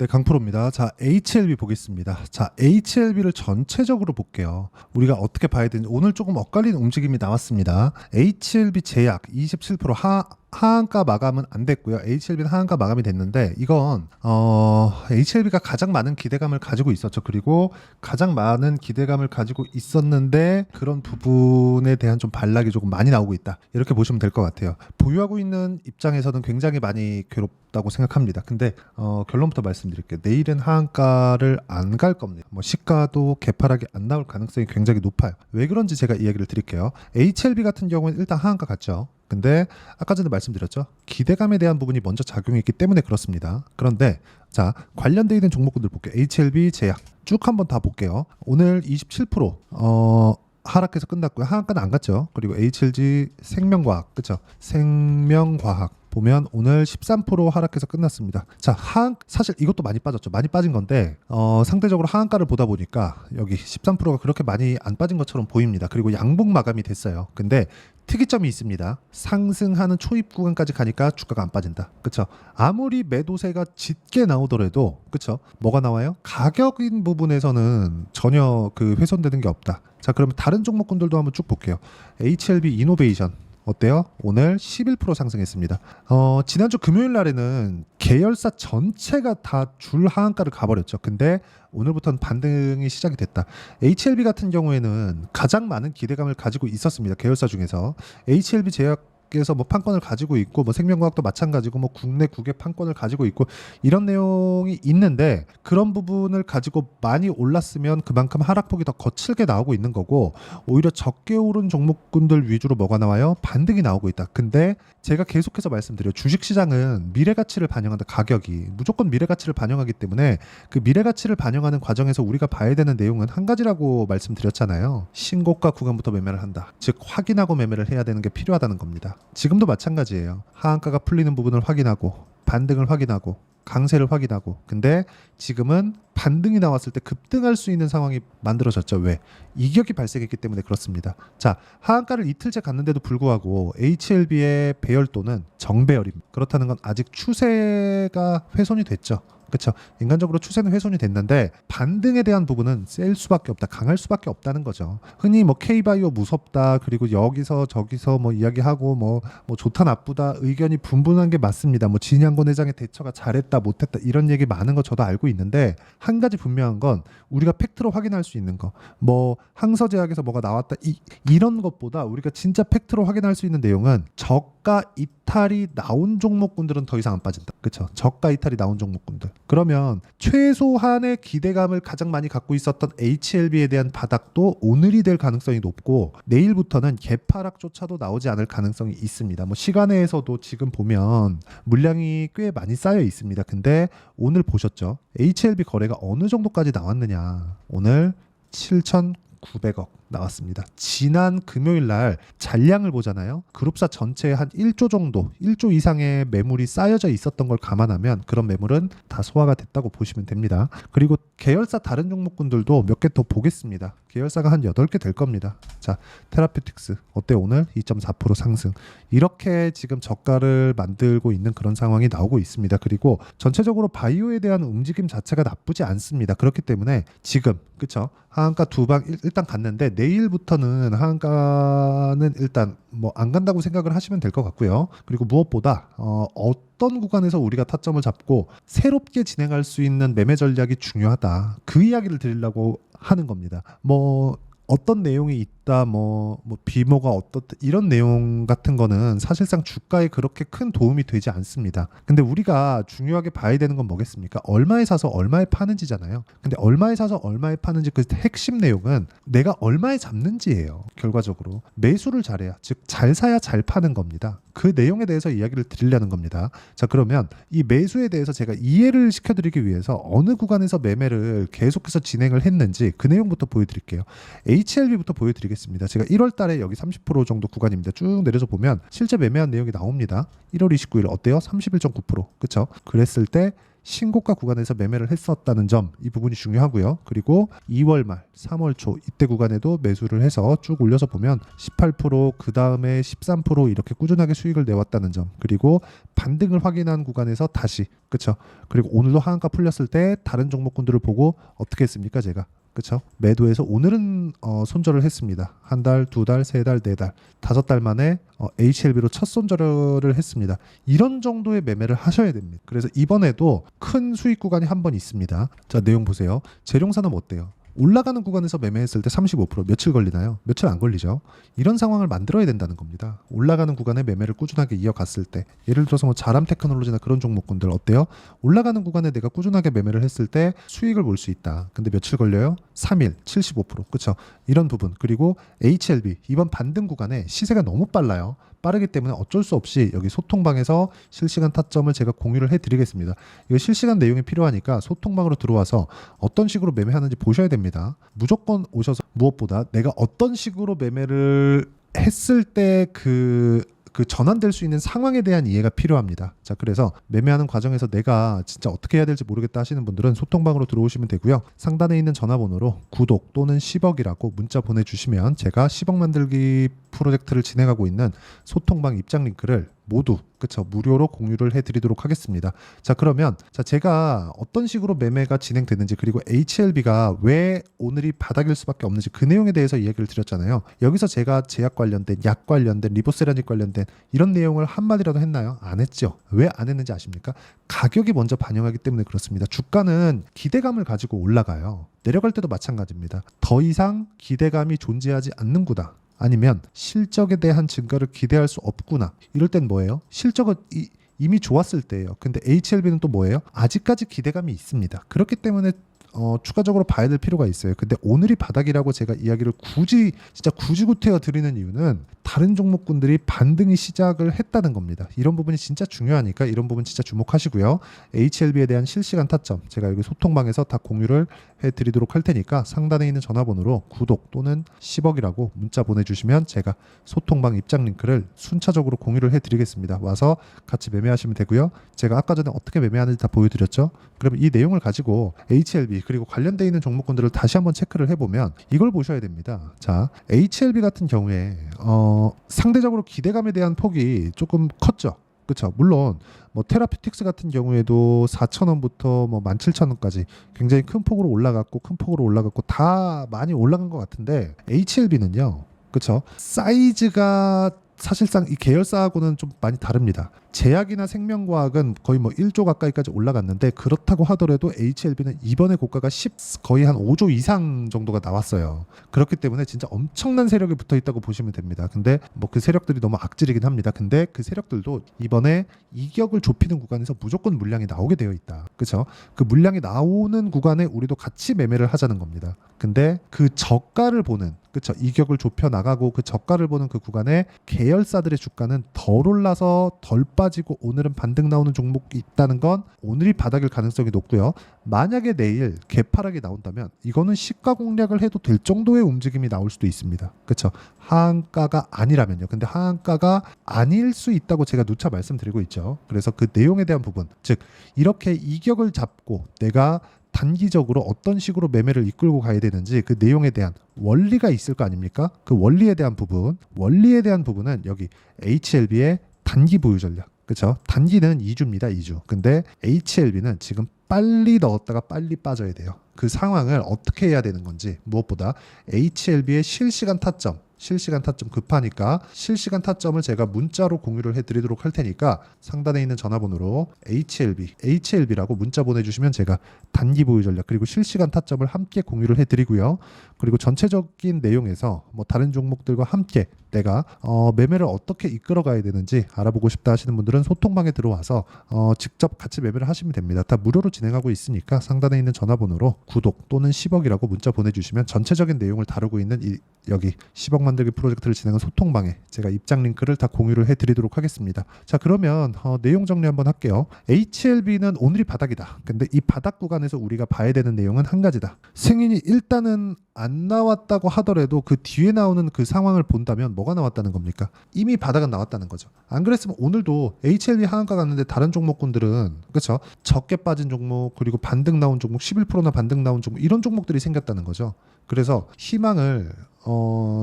네, 강프로입니다. 자, HLB 보겠습니다. 자, HLB를 전체적으로 볼게요. 우리가 어떻게 봐야 되는지 오늘 조금 엇갈린 움직임이 나왔습니다. HLB 제약 27% 하한가 마감은 안 됐고요. HLB는 하한가 마감이 됐는데 이건 HLB가 가장 많은 기대감을 가지고 있었죠. 그리고 가장 많은 기대감을 가지고 있었는데 그런 부분에 대한 좀 반락이 조금 많이 나오고 있다. 이렇게 보시면 될 것 같아요. 보유하고 있는 입장에서는 굉장히 많이 괴롭다고 생각합니다. 근데 결론부터 말씀드릴게요. 내일은 하한가를 안 갈 겁니다. 뭐 시가도 개파락이 안 나올 가능성이 굉장히 높아요. 왜 그런지 제가 이야기를 드릴게요. HLB 같은 경우는 일단 하한가 갔죠. 근데 아까 전에 말씀드렸죠. 기대감에 대한 부분이 먼저 작용했기 때문에 그렇습니다. 그런데 자, 관련되어 있는 종목군들 볼게요. HLB 제약 쭉 한번 다 볼게요. 오늘 27% 하락해서 끝났고요. 하한가는 안 갔죠. 그리고 HLG 생명과학, 그렇죠? 생명과학 보면 오늘 13% 하락해서 끝났습니다. 자, 사실 이것도 많이 빠졌죠. 많이 빠진 건데 상대적으로 하한가를 보다 보니까 여기 13%가 그렇게 많이 안 빠진 것처럼 보입니다. 그리고 양봉 마감이 됐어요. 근데 특이점이 있습니다. 상승하는 초입 구간까지 가니까 주가가 안 빠진다. 그렇죠? 아무리 매도세가 짙게 나오더라도 그렇죠? 뭐가 나와요? 가격인 부분에서는 전혀 그 훼손되는 게 없다. 자, 그러면 다른 종목군들도 한번 쭉 볼게요. HLB 이노베이션 어때요? 오늘 11% 상승했습니다. 지난주 금요일 날에는 계열사 전체가 다 줄 하한가를 가버렸죠. 근데 오늘부터는 반등이 시작이 됐다. HLB 같은 경우에는 가장 많은 기대감을 가지고 있었습니다. 계열사 중에서 HLB 제약에서 뭐 판권을 가지고 있고 뭐 생명과학도 마찬가지고 뭐 국내 국외 판권을 가지고 있고 이런 내용이 있는데 그런 부분을 가지고 많이 올랐으면 그만큼 하락폭이 더 거칠게 나오고 있는 거고 오히려 적게 오른 종목군들 위주로 뭐가 나와요? 반등이 나오고 있다. 근데 제가 계속해서 말씀드려요. 주식시장은 미래가치를 반영한다. 가격이 무조건 미래가치를 반영하기 때문에 그 미래가치를 반영하는 과정에서 우리가 봐야 되는 내용은 한 가지라고 말씀드렸잖아요. 신고가 구간부터 매매를 한다. 즉 확인하고 매매를 해야 되는 게 필요하다는 겁니다. 지금도 마찬가지예요. 하한가가 풀리는 부분을 확인하고 반등을 확인하고 강세를 확인하고 근데 지금은 반등이 나왔을 때 급등할 수 있는 상황이 만들어졌죠. 왜? 이격이 발생했기 때문에 그렇습니다. 자, 하한가를 이틀째 갔는데도 불구하고 HLB의 배열도는 정배열입니다. 그렇다는 건 아직 추세가 훼손이 됐죠. 그렇죠. 인간적으로 추세는 훼손이 됐는데 반등에 대한 부분은 셀 수밖에 없다. 강할 수밖에 없다는 거죠. 흔히 뭐 K바이오 무섭다. 그리고 여기서 저기서 뭐 이야기하고 뭐 좋다 나쁘다 의견이 분분한 게 맞습니다. 뭐 진양권 회장의 대처가 잘했다 못했다 이런 얘기 많은 거 저도 알고 있는데 한 가지 분명한 건 우리가 팩트로 확인할 수 있는 거 뭐 항서제약에서 뭐가 나왔다 이런 것보다 우리가 진짜 팩트로 확인할 수 있는 내용은 저가 이탈이 나온 종목군들은 더 이상 안 빠진다. 그렇죠? 저가 이탈이 나온 종목군들. 그러면 최소한의 기대감을 가장 많이 갖고 있었던 HLB에 대한 바닥도 오늘이 될 가능성이 높고 내일부터는 개파락조차도 나오지 않을 가능성이 있습니다. 뭐 시간에서도 지금 보면 물량이 꽤 많이 쌓여 있습니다. 근데 오늘 보셨죠? HLB 거래가 어느 정도까지 나왔느냐. 오늘 7,900억 나왔습니다. 지난 금요일 날 잔량을 보잖아요. 그룹사 전체에 한 1조 정도, 1조 이상의 매물이 쌓여져 있었던 걸 감안하면 그런 매물은 다 소화가 됐다고 보시면 됩니다. 그리고 계열사 다른 종목군들도 몇 개 더 보겠습니다. 계열사가 한 8개 될 겁니다. 자, 테라퓨틱스 어때 오늘 2.4% 상승. 이렇게 지금 저가를 만들고 있는 그런 상황이 나오고 있습니다. 그리고 전체적으로 바이오에 대한 움직임 자체가 나쁘지 않습니다. 그렇기 때문에 지금 그쵸? 하한가 두 방 일단 갔는데 내일부터는 하한가는 일단 뭐 안 간다고 생각을 하시면 될 것 같고요. 그리고 무엇보다 어떤 구간에서 우리가 타점을 잡고 새롭게 진행할 수 있는 매매 전략이 중요하다. 그 이야기를 드리려고 하는 겁니다. 뭐 어떤 내용이 있다, 뭐 비모가 어떻다 이런 내용 같은 거는 사실상 주가에 그렇게 큰 도움이 되지 않습니다. 근데 우리가 중요하게 봐야 되는 건 뭐겠습니까? 얼마에 사서 얼마에 파는지잖아요. 근데 얼마에 사서 얼마에 파는지 그 핵심 내용은 내가 얼마에 잡는지예요. 결과적으로 매수를 잘해야, 즉 잘 사야 잘 파는 겁니다. 그 내용에 대해서 이야기를 드리려는 겁니다. 자, 그러면 이 매수에 대해서 제가 이해를 시켜드리기 위해서 어느 구간에서 매매를 계속해서 진행을 했는지 그 내용부터 보여드릴게요. HLB부터 보여드리겠습니다. 제가 1월 달에 여기 30% 정도 구간입니다. 쭉 내려서 보면 실제 매매한 내용이 나옵니다. 1월 29일 어때요? 31.9%. 그쵸? 그랬을 때 신고가 구간에서 매매를 했었다는 점, 이 부분이 중요하고요. 그리고 2월 말, 3월 초 이때 구간에도 매수를 해서 쭉 올려서 보면 18%, 그 다음에 13% 이렇게 꾸준하게 수익을 내왔다는 점, 그리고 반등을 확인한 구간에서 다시, 그쵸? 그리고 오늘도 하한가 풀렸을 때 다른 종목군들을 보고 어떻게 했습니까, 제가? 그쵸? 매도해서 오늘은 손절을 했습니다. 한 달, 두 달, 세 달, 네 달, 5달 만에 HLB로 첫 손절을 했습니다. 이런 정도의 매매를 하셔야 됩니다. 그래서 이번에도 큰 수익 구간이 한 번 있습니다. 자, 내용 보세요. 재룡산업 어때요? 올라가는 구간에서 매매했을 때 35% 며칠 걸리나요? 며칠 안 걸리죠. 이런 상황을 만들어야 된다는 겁니다. 올라가는 구간에 매매를 꾸준하게 이어갔을 때, 예를 들어서 뭐 자람 테크놀로지나 그런 종목군들 어때요? 올라가는 구간에 내가 꾸준하게 매매를 했을 때 수익을 볼 수 있다. 근데 며칠 걸려요? 3일 75%. 그렇죠? 이런 부분. 그리고 HLB 이번 반등 구간에 시세가 너무 빨라요. 빠르기 때문에 어쩔 수 없이 여기 소통방에서 실시간 타점을 제가 공유를 해드리겠습니다. 이거 실시간 내용이 필요하니까 소통방으로 들어와서 어떤 식으로 매매하는지 보셔야 됩니다. 무조건 오셔서 무엇보다 내가 어떤 식으로 매매를 했을 때 그 전환될 수 있는 상황에 대한 이해가 필요합니다. 자, 그래서 매매하는 과정에서 내가 진짜 어떻게 해야 될지 모르겠다 하시는 분들은 소통방으로 들어오시면 되고요. 상단에 있는 전화번호로 구독 또는 10억이라고 문자 보내주시면 제가 10억 만들기 프로젝트를 진행하고 있는 소통방 입장 링크를 모두 그쵸 무료로 공유를 해드리도록 하겠습니다. 자, 그러면 제가 어떤 식으로 매매가 진행되는지, 그리고 HLB가 왜 오늘이 바닥일 수밖에 없는지 그 내용에 대해서 이야기를 드렸잖아요. 여기서 제가 제약 관련된, 약 관련된, 리보세라닉 관련된 이런 내용을 한마디라도 했나요? 안 했죠. 왜 안 했는지 아십니까? 가격이 먼저 반영하기 때문에 그렇습니다. 주가는 기대감을 가지고 올라가요. 내려갈 때도 마찬가지입니다. 더 이상 기대감이 존재하지 않는구나, 아니면 실적에 대한 증가를 기대할 수 없구나, 이럴 땐 뭐예요? 실적은 이미 좋았을 때예요. 근데 HLB는 또 뭐예요? 아직까지 기대감이 있습니다. 그렇기 때문에 추가적으로 봐야 될 필요가 있어요. 근데 오늘이 바닥이라고 제가 이야기를 진짜 굳이 구태여 드리는 이유는 다른 종목군들이 반등이 시작을 했다는 겁니다. 이런 부분이 진짜 중요하니까 이런 부분 진짜 주목하시고요. HLB에 대한 실시간 타점 제가 여기 소통방에서 다 공유를 해드리도록 할 테니까 상단에 있는 전화번호로 구독 또는 10억이라고 문자 보내주시면 제가 소통방 입장 링크를 순차적으로 공유를 해드리겠습니다. 와서 같이 매매하시면 되고요. 제가 아까 전에 어떻게 매매하는지 다 보여드렸죠. 그러면 이 내용을 가지고 HLB 그리고 관련되어 있는 종목군들을 다시 한번 체크를 해보면 이걸 보셔야 됩니다. 자, HLB 같은 경우에 상대적으로 기대감에 대한 폭이 조금 컸죠. 그렇죠. 물론 뭐 테라피틱스 같은 경우에도 4,000원부터 뭐 17,000원까지 굉장히 큰 폭으로 올라갔고 다 많이 올라간 것 같은데 HLB는요. 그렇죠. 사이즈가 사실상 이 계열사하고는 좀 많이 다릅니다. 제약이나 생명과학은 거의 뭐 1조 가까이까지 올라갔는데, 그렇다고 하더라도 HLB는 이번에 고가가 거의 한 5조 이상 정도가 나왔어요. 그렇기 때문에 진짜 엄청난 세력이 붙어 있다고 보시면 됩니다. 근데 뭐 그 세력들이 너무 악질이긴 합니다. 근데 그 세력들도 이번에 이격을 좁히는 구간에서 무조건 물량이 나오게 되어 있다. 그렇죠? 그 물량이 나오는 구간에 우리도 같이 매매를 하자는 겁니다. 근데 그 저가를 보는, 그렇죠? 이격을 좁혀 나가고 그 저가를 보는 그 구간에 계열사들의 주가는 덜 올라서 덜 빠지고 오늘은 반등 나오는 종목이 있다는 건 오늘이 바닥일 가능성이 높고요. 만약에 내일 개파락이 나온다면 이거는 시가 공략을 해도 될 정도의 움직임이 나올 수도 있습니다. 그렇죠? 하한가가 아니라면요. 근데 하한가가 아닐 수 있다고 제가 누차 말씀드리고 있죠. 그래서 그 내용에 대한 부분, 즉 이렇게 이격을 잡고 내가 단기적으로 어떤 식으로 매매를 이끌고 가야 되는지 그 내용에 대한 원리가 있을 거 아닙니까? 그 원리에 대한 부분은 여기 HLB의 단기 보유 전략. 그렇죠? 단기는 2주입니다. 2주. 근데 HLB는 지금 빨리 넣었다가 빨리 빠져야 돼요. 그 상황을 어떻게 해야 되는 건지, 무엇보다 HLB의 실시간 타점 급하니까 실시간 타점을 제가 문자로 공유를 해드리도록 할 테니까 상단에 있는 전화번호로 HLB라고 문자 보내주시면 제가 단기 보유 전략 그리고 실시간 타점을 함께 공유를 해드리고요. 그리고 전체적인 내용에서 뭐 다른 종목들과 함께 내가 매매를 어떻게 이끌어가야 되는지 알아보고 싶다 하시는 분들은 소통방에 들어와서 직접 같이 매매를 하시면 됩니다. 다 무료로 진행하고 있으니까 상단에 있는 전화번호로 구독 또는 10억이라고 문자 보내주시면 전체적인 내용을 다루고 있는 여기 10억 만들기 프로젝트를 진행한 소통방에 제가 입장 링크를 다 공유를 해드리도록 하겠습니다. 자, 그러면 내용 정리 한번 할게요. HLB는 오늘이 바닥이다. 근데 이 바닥 구간에서 우리가 봐야 되는 내용은 한 가지다. 승인이 일단은 안 나왔다고 하더라도 그 뒤에 나오는 그 상황을 본다면 뭐가 나왔다는 겁니까? 이미 바닥은 나왔다는 거죠. 안 그랬으면 오늘도 HLB 하한가 갔는데 다른 종목군들은 그렇죠? 적게 빠진 종목 그리고 반등 나온 종목 11%나 반등 나온 종목 이런 종목들이 생겼다는 거죠. 그래서 희망을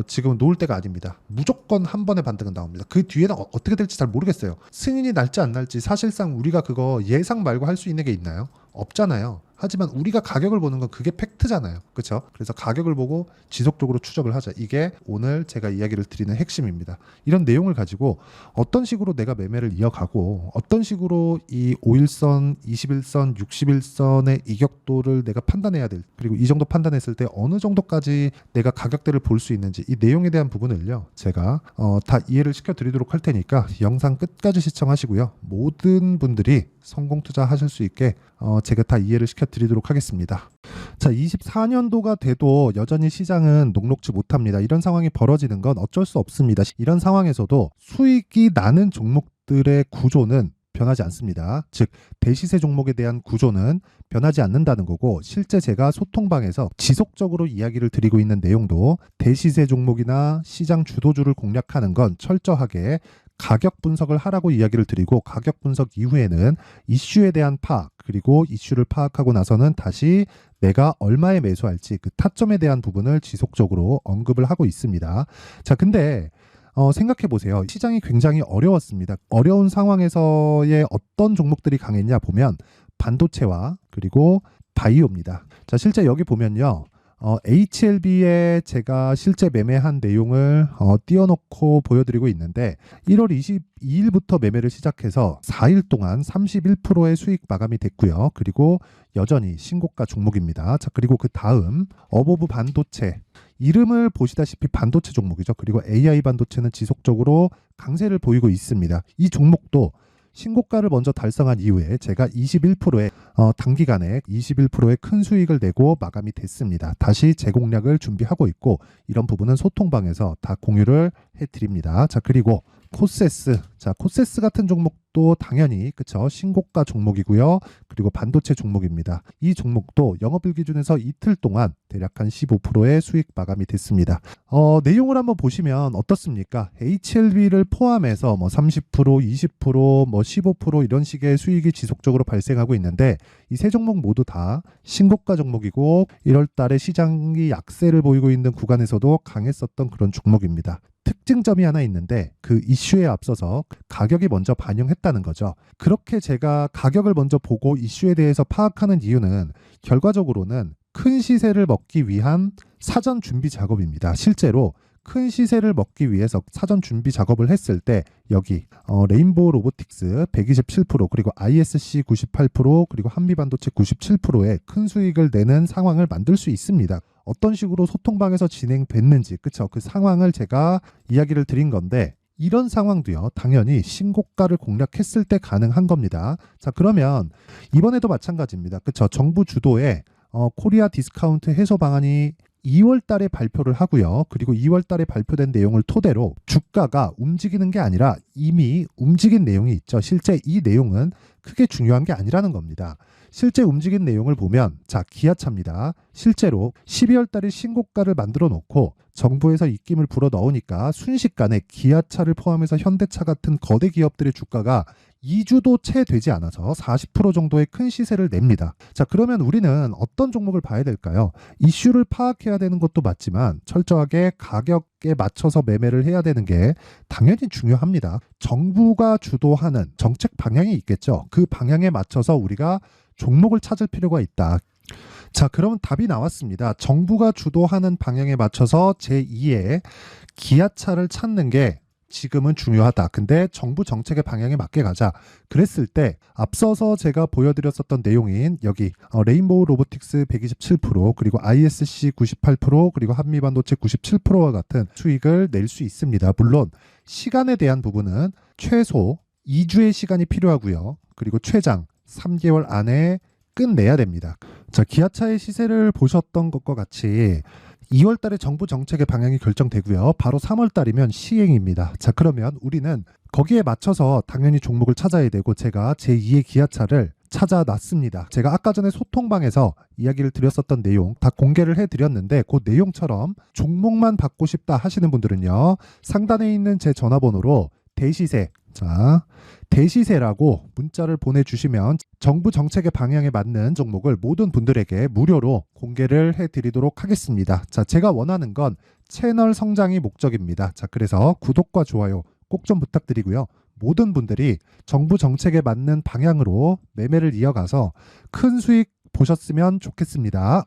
지금은 놓을 때가 아닙니다. 무조건 한 번의 반등은 나옵니다. 그 뒤에는 어떻게 될지 잘 모르겠어요. 승인이 날지 안 날지 사실상 우리가 그거 예상 말고 할 수 있는 게 있나요? 없잖아요. 하지만 우리가 가격을 보는 건 그게 팩트잖아요. 그렇죠? 그래서 가격을 보고 지속적으로 추적을 하자. 이게 오늘 제가 이야기를 드리는 핵심입니다. 이런 내용을 가지고 어떤 식으로 내가 매매를 이어가고 어떤 식으로 이 5일선, 21선, 61선의 이격도를 내가 판단해야 될 그리고 이 정도 판단했을 때 어느 정도까지 내가 가격대를 볼 수 있는지 이 내용에 대한 부분을요. 제가 다 이해를 시켜드리도록 할 테니까 영상 끝까지 시청하시고요. 모든 분들이 성공 투자하실 수 있게 제가 다 이해를 시켜드리도록 하겠습니다. 자, 24년도가 돼도 여전히 시장은 녹록지 못합니다. 이런 상황이 벌어지는 건 어쩔 수 없습니다. 이런 상황에서도 수익이 나는 종목들의 구조는 변하지 않습니다. 즉 대시세 종목에 대한 구조는 변하지 않는다는 거고 실제 제가 소통방에서 지속적으로 이야기를 드리고 있는 내용도 대시세 종목이나 시장 주도주를 공략하는 건 철저하게 가격 분석을 하라고 이야기를 드리고 가격 분석 이후에는 이슈에 대한 파악 그리고 이슈를 파악하고 나서는 다시 내가 얼마에 매수할지 그 타점에 대한 부분을 지속적으로 언급을 하고 있습니다. 자, 근데 생각해 보세요. 시장이 굉장히 어려웠습니다. 어려운 상황에서의 어떤 종목들이 강했냐 보면 반도체와 그리고 바이오입니다. 자, 실제 여기 보면요. HLB에 제가 실제 매매한 내용을 띄워놓고 보여드리고 있는데 1월 22일부터 매매를 시작해서 4일 동안 31%의 수익 마감이 됐고요. 그리고 여전히 신고가 종목입니다. 자, 그리고 그 다음 어보브 반도체 이름을 보시다시피 반도체 종목이죠. 그리고 AI 반도체는 지속적으로 강세를 보이고 있습니다. 이 종목도 신고가를 먼저 달성한 이후에 제가 21%의 단기간에 21%의 큰 수익을 내고 마감이 됐습니다. 다시 재공략을 준비하고 있고 이런 부분은 소통방에서 다 공유를 해드립니다. 자, 그리고 코세스. 자, 코세스 같은 종목도 당연히 그쵸 신고가 종목이고요. 그리고 반도체 종목입니다. 이 종목도 영업일 기준에서 이틀 동안 대략 한 15%의 수익 마감이 됐습니다. 내용을 한번 보시면 어떻습니까? HLB를 포함해서 뭐 30%, 20%, 뭐 15% 이런 식의 수익이 지속적으로 발생하고 있는데 이 세 종목 모두 다 신고가 종목이고 1월 달에 시장이 약세를 보이고 있는 구간에서도 강했었던 그런 종목입니다. 특징점이 하나 있는데 그 이슈에 앞서서 가격이 먼저 반영했다는 거죠. 그렇게 제가 가격을 먼저 보고 이슈에 대해서 파악하는 이유는 결과적으로는 큰 시세를 먹기 위한 사전 준비 작업입니다. 실제로 큰 시세를 먹기 위해서 사전 준비 작업을 했을 때 여기 레인보우 로보틱스 127% 그리고 ISC 98% 그리고 한미반도체 97%의 큰 수익을 내는 상황을 만들 수 있습니다. 어떤 식으로 소통방에서 진행됐는지 그쵸? 그 상황을 제가 이야기를 드린 건데 이런 상황도요 당연히 신고가를 공략했을 때 가능한 겁니다. 자, 그러면 이번에도 마찬가지입니다. 그쵸? 정부 주도의 코리아 디스카운트 해소 방안이 2월 달에 발표를 하고요. 그리고 2월 달에 발표된 내용을 토대로 주가가 움직이는 게 아니라 이미 움직인 내용이 있죠. 실제 이 내용은 크게 중요한 게 아니라는 겁니다. 실제 움직인 내용을 보면 자, 기아차입니다. 실제로 12월 달에 신고가를 만들어 놓고 정부에서 입김을 불어 넣으니까 순식간에 기아차를 포함해서 현대차 같은 거대 기업들의 주가가 2주도 채 되지 않아서 40% 정도의 큰 시세를 냅니다. 자, 그러면 우리는 어떤 종목을 봐야 될까요? 이슈를 파악해야 되는 것도 맞지만 철저하게 가격에 맞춰서 매매를 해야 되는 게 당연히 중요합니다. 정부가 주도하는 정책 방향이 있겠죠. 그 방향에 맞춰서 우리가 종목을 찾을 필요가 있다. 자, 그러면 답이 나왔습니다. 정부가 주도하는 방향에 맞춰서 제2의 기아차를 찾는 게 지금은 중요하다. 근데 정부 정책의 방향에 맞게 가자. 그랬을 때 앞서서 제가 보여드렸었던 내용인 여기 레인보우 로보틱스 127% 그리고 ISC 98% 그리고 한미반도체 97%와 같은 수익을 낼 수 있습니다. 물론 시간에 대한 부분은 최소 2주의 시간이 필요하고요. 그리고 최장 3개월 안에 끝내야 됩니다. 자, 기아차의 시세를 보셨던 것과 같이 2월 달에 정부 정책의 방향이 결정되고요. 바로 3월 달이면 시행입니다. 자, 그러면 우리는 거기에 맞춰서 당연히 종목을 찾아야 되고 제가 제2의 기아차를 찾아놨습니다. 제가 아까 전에 소통방에서 이야기를 드렸었던 내용 다 공개를 해드렸는데 그 내용처럼 종목만 받고 싶다 하시는 분들은요. 상단에 있는 제 전화번호로 대시세, 자, 대시세라고 문자를 보내주시면 정부 정책의 방향에 맞는 종목을 모든 분들에게 무료로 공개를 해드리도록 하겠습니다. 자, 제가 원하는 건 채널 성장이 목적입니다. 자, 그래서 구독과 좋아요 꼭 좀 부탁드리고요. 모든 분들이 정부 정책에 맞는 방향으로 매매를 이어가서 큰 수익 보셨으면 좋겠습니다.